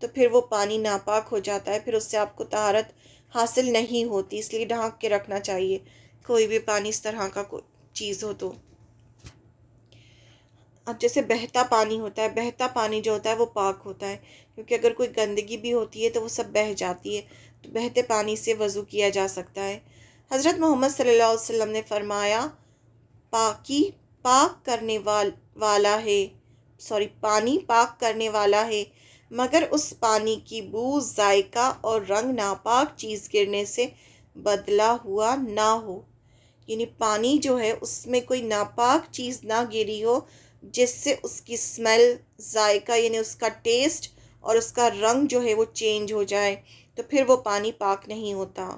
تو پھر وہ پانی ناپاک ہو جاتا ہے، پھر اس سے آپ کو طہارت حاصل نہیں ہوتی، اس لیے ڈھانک کے رکھنا چاہیے کوئی بھی پانی اس طرح کا کوئی چیز ہو تو۔ اب جیسے بہتا پانی ہوتا ہے، بہتا پانی جو ہوتا ہے وہ پاک ہوتا ہے، کیونکہ اگر کوئی گندگی بھی ہوتی ہے تو وہ سب بہہ جاتی ہے، تو بہتے پانی سے وضو کیا جا سکتا ہے۔ حضرت محمد صلی اللہ علیہ وسلم نے فرمایا، پاکی پاک کرنے والا ہے، پانی پاک کرنے والا ہے، مگر اس پانی کی بو، ذائقہ اور رنگ ناپاک چیز گرنے سے بدلا ہوا نہ ہو۔ یعنی پانی جو ہے اس میں کوئی ناپاک چیز نہ گری ہو جس سے اس کی سمیل، ذائقہ یعنی اس کا ٹیسٹ اور اس کا رنگ جو ہے وہ چینج ہو جائے، تو پھر وہ پانی پاک نہیں ہوتا۔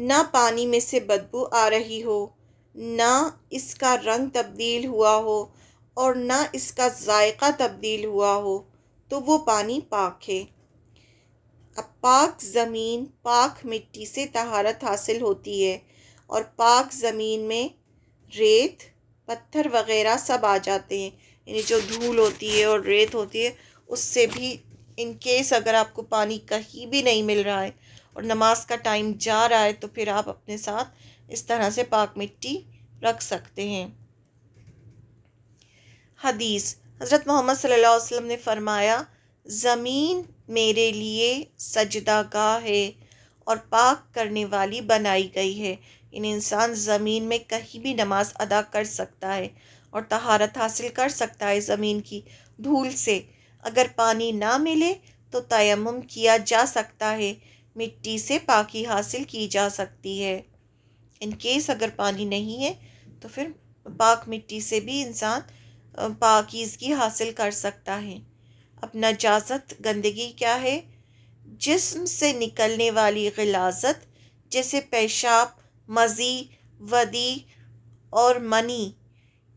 نہ پانی میں سے بدبو آ رہی ہو، نہ اس کا رنگ تبدیل ہوا ہو اور نہ اس کا ذائقہ تبدیل ہوا ہو، تو وہ پانی پاک ہے۔ اب پاک زمین، پاک مٹی سے طہارت حاصل ہوتی ہے، اور پاک زمین میں ریت، پتھر وغیرہ سب آ جاتے ہیں، یعنی جو دھول ہوتی ہے اور ریت ہوتی ہے اس سے بھی، ان کیس اگر آپ کو پانی کہیں بھی نہیں مل رہا ہے اور نماز کا ٹائم جا رہا ہے تو پھر آپ اپنے ساتھ اس طرح سے پاک مٹی رکھ سکتے ہیں۔ حدیث، حضرت محمد صلی اللہ علیہ وسلم نے فرمایا، زمین میرے لیے سجدہ گاہ ہے اور پاک کرنے والی بنائی گئی ہے، یعنی انسان زمین میں کہیں بھی نماز ادا کر سکتا ہے اور طہارت حاصل کر سکتا ہے زمین کی دھول سے۔ اگر پانی نہ ملے تو تیمم کیا جا سکتا ہے، مٹی سے پاکی حاصل کی جا سکتی ہے۔ ان کیس اگر پانی نہیں ہے تو پھر پاک مٹی سے بھی انسان پاکیزگی حاصل کر سکتا ہے۔ اب نجاست، گندگی کیا ہے؟ جسم سے نکلنے والی غلاظت، جیسے پیشاب، مزی، ودی اور منی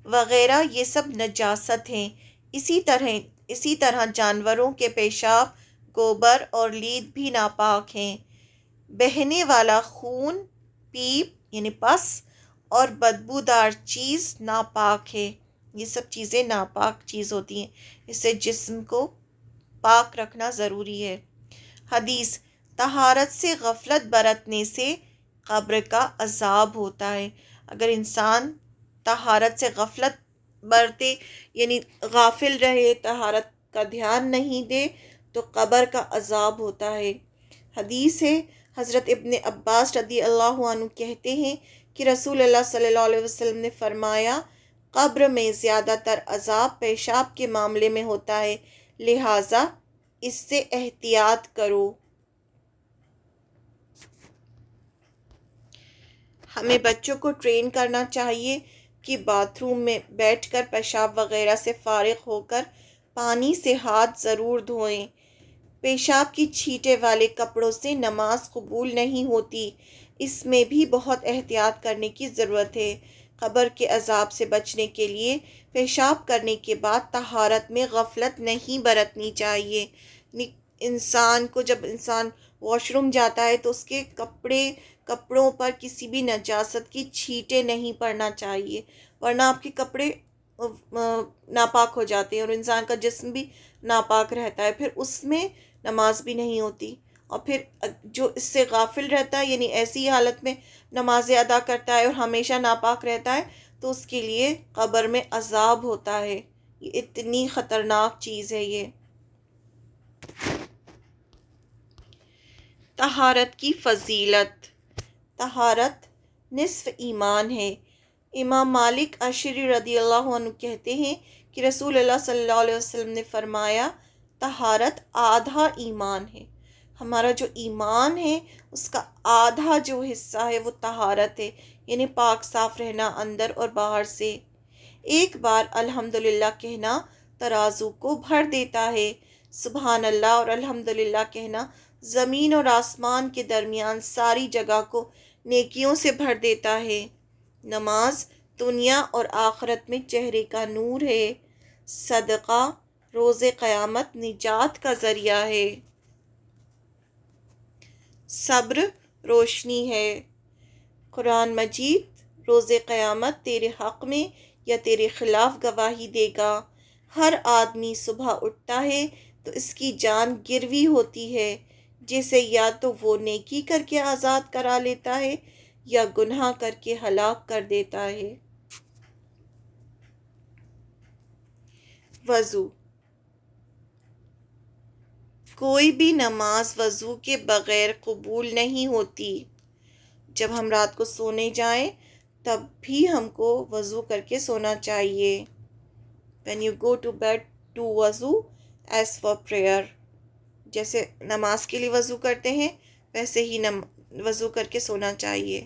وغیرہ، یہ سب نجاست ہیں۔ اسی طرح جانوروں کے پیشاب، گوبر اور لید بھی ناپاک ہیں۔ بہنے والا خون، پیپ یعنی پس اور بدبودار چیز ناپاک ہے۔ یہ سب چیزیں ناپاک چیز ہوتی ہیں، اس سے جسم کو پاک رکھنا ضروری ہے۔ حدیث، طہارت سے غفلت برتنے سے قبر کا عذاب ہوتا ہے۔ اگر انسان طہارت سے غفلت برتے یعنی غافل رہے، طہارت کا دھیان نہیں دے، تو قبر کا عذاب ہوتا ہے۔ حدیث ہے، حضرت ابن عباس رضی اللہ عنہ کہتے ہیں کہ رسول اللہ صلی اللہ علیہ وسلم نے فرمایا، قبر میں زیادہ تر عذاب پیشاب کے معاملے میں ہوتا ہے، لہٰذا اس سے احتیاط کرو۔ ہمیں بچوں کو ٹرین کرنا چاہیے کہ باتھ روم میں بیٹھ کر پیشاب وغیرہ سے فارغ ہو کر پانی سے ہاتھ ضرور دھوئیں۔ پیشاب کی چھینٹے والے کپڑوں سے نماز قبول نہیں ہوتی، اس میں بھی بہت احتیاط کرنے کی ضرورت ہے۔ قبر کے عذاب سے بچنے کے لیے پیشاب کرنے کے بعد طہارت میں غفلت نہیں برتنی چاہیے۔ انسان کو جب انسان واش روم جاتا ہے تو اس کے کپڑوں پر کسی بھی نجاست کی چھینٹیں نہیں پڑنا چاہیے، ورنہ آپ کے کپڑے ناپاک ہو جاتے ہیں اور انسان کا جسم بھی ناپاک رہتا ہے، پھر اس میں نماز بھی نہیں ہوتی۔ اور پھر جو اس سے غافل رہتا ہے، یعنی ایسی حالت میں نمازیں ادا کرتا ہے اور ہمیشہ ناپاک رہتا ہے، تو اس کے لیے قبر میں عذاب ہوتا ہے۔ یہ اتنی خطرناک چیز ہے یہ۔ طہارت کی فضیلت، طہارت نصف ایمان ہے۔ امام مالک اشعری رضی اللہ عنہ کہتے ہیں کہ رسول اللہ صلی اللہ علیہ وسلم نے فرمایا، طہارت آدھا ایمان ہے۔ ہمارا جو ایمان ہے اس کا آدھا جو حصہ ہے وہ طہارت ہے، یعنی پاک صاف رہنا اندر اور باہر سے۔ ایک بار الحمدللہ کہنا ترازو کو بھر دیتا ہے۔ سبحان اللہ اور الحمدللہ کہنا زمین اور آسمان کے درمیان ساری جگہ کو نیکیوں سے بھر دیتا ہے۔ نماز دنیا اور آخرت میں چہرے کا نور ہے۔ صدقہ روز قیامت نجات کا ذریعہ ہے۔ صبر روشنی ہے۔ قرآن مجید روز قیامت تیرے حق میں یا تیرے خلاف گواہی دے گا۔ ہر آدمی صبح اٹھتا ہے، تو اس کی جان گروی ہوتی ہے، جسے یا تو وہ نیکی کر کے آزاد کرا لیتا ہے یا گناہ کر کے ہلاک کر دیتا ہے۔ وضو۔ کوئی بھی نماز وضو کے بغیر قبول نہیں ہوتی۔ جب ہم رات کو سونے جائیں تب بھی ہم کو وضو کر کے سونا چاہیے۔ When you go to bed to وضو as for prayer۔ جیسے نماز کے لیے وضو کرتے ہیں ویسے ہی وضو کر کے سونا چاہیے۔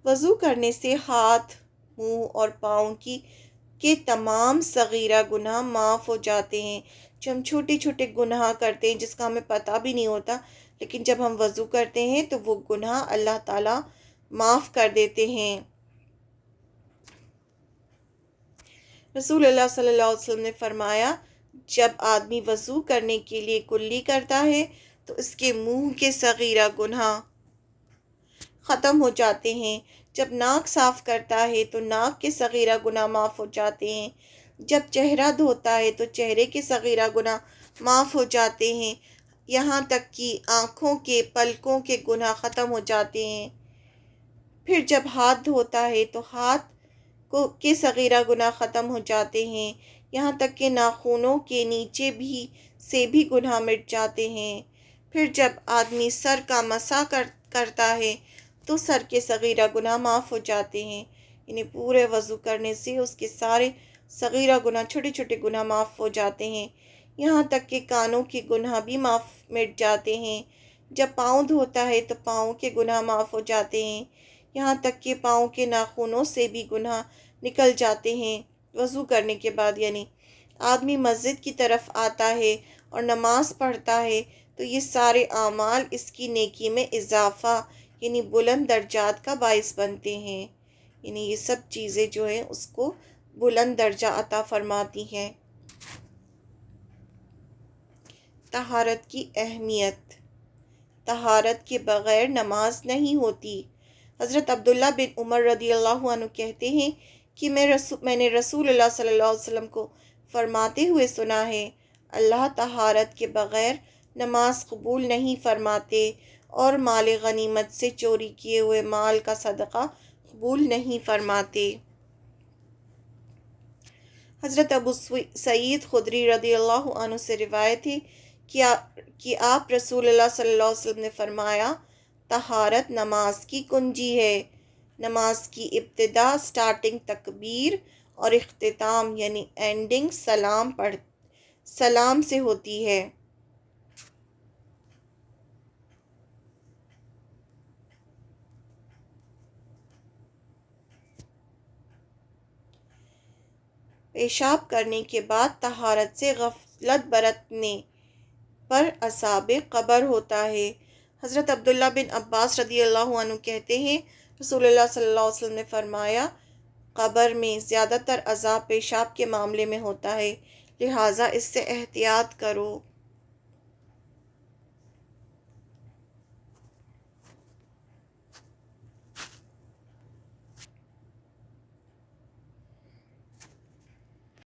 وضو کرنے سے ہاتھ، منہ اور پاؤں کے تمام صغیرہ گناہ معاف ہو جاتے ہیں۔ جو ہم چھوٹے چھوٹے گناہ کرتے ہیں جس کا ہمیں پتہ بھی نہیں ہوتا، لیکن جب ہم وضو کرتے ہیں تو وہ گناہ اللہ تعالیٰ معاف کر دیتے ہیں۔ رسول اللہ صلی اللہ علیہ وسلم نے فرمایا، جب آدمی وضو کرنے کے لیے کلی کرتا ہے تو اس کے منہ کے صغیرہ گناہ ختم ہو جاتے ہیں۔ جب ناک صاف کرتا ہے تو ناک کے صغیرہ گناہ معاف ہو جاتے ہیں۔ جب چہرہ دھوتا ہے تو چہرے کے صغیرہ گناہ معاف ہو جاتے ہیں، یہاں تک کہ آنکھوں کے پلکوں کے گناہ ختم ہو جاتے ہیں۔ پھر جب ہاتھ دھوتا ہے تو ہاتھ کے صغیرہ گناہ ختم ہو جاتے ہیں، یہاں تک کہ ناخنوں کے نیچے سے بھی گناہ مٹ جاتے ہیں۔ پھر جب آدمی سر کا مسح کرتا ہے تو سر کے صغیرہ گناہ معاف ہو جاتے ہیں۔ یعنی پورے وضو کرنے سے اس کے سارے صغیرہ گناہ، چھوٹے چھوٹے گناہ معاف ہو جاتے ہیں، یہاں تک کہ کانوں کے گناہ بھی مٹ جاتے ہیں۔ جب پاؤں دھوتا ہے تو پاؤں کے گناہ معاف ہو جاتے ہیں، یہاں تک کہ پاؤں کے ناخنوں سے بھی گناہ نکل جاتے ہیں۔ وضو کرنے کے بعد یعنی آدمی مسجد کی طرف آتا ہے اور نماز پڑھتا ہے تو یہ سارے اعمال اس کی نیکی میں اضافہ یعنی بلند درجات کا باعث بنتے ہیں۔ یعنی یہ سب چیزیں جو ہیں اس کو بلند درجہ عطا فرماتی ہیں۔ طہارت کی اہمیت۔ طہارت کے بغیر نماز نہیں ہوتی۔ حضرت عبداللہ بن عمر رضی اللہ عنہ کہتے ہیں کہ میں نے رسول اللہ صلی اللہ علیہ وسلم کو فرماتے ہوئے سنا ہے، اللہ طہارت کے بغیر نماز قبول نہیں فرماتے اور مال غنیمت سے چوری کیے ہوئے مال کا صدقہ قبول نہیں فرماتے۔ حضرت ابو سعید خدری رضی اللہ عنہ سے روایت ہے کہ آپ رسول اللہ صلی اللہ علیہ وسلم نے فرمایا، طہارت نماز کی کنجی ہے۔ نماز کی ابتدا سٹارٹنگ تکبیر اور اختتام یعنی اینڈنگ سلام سے ہوتی ہے۔ پیشاب کرنے کے بعد طہارت سے غفلت برتنے پر عذاب قبر ہوتا ہے۔ حضرت عبداللہ بن عباس رضی اللہ عنہ کہتے ہیں، رسول اللہ صلی اللہ علیہ وسلم نے فرمایا، قبر میں زیادہ تر عذاب پیشاب کے معاملے میں ہوتا ہے، لہٰذا اس سے احتیاط کرو۔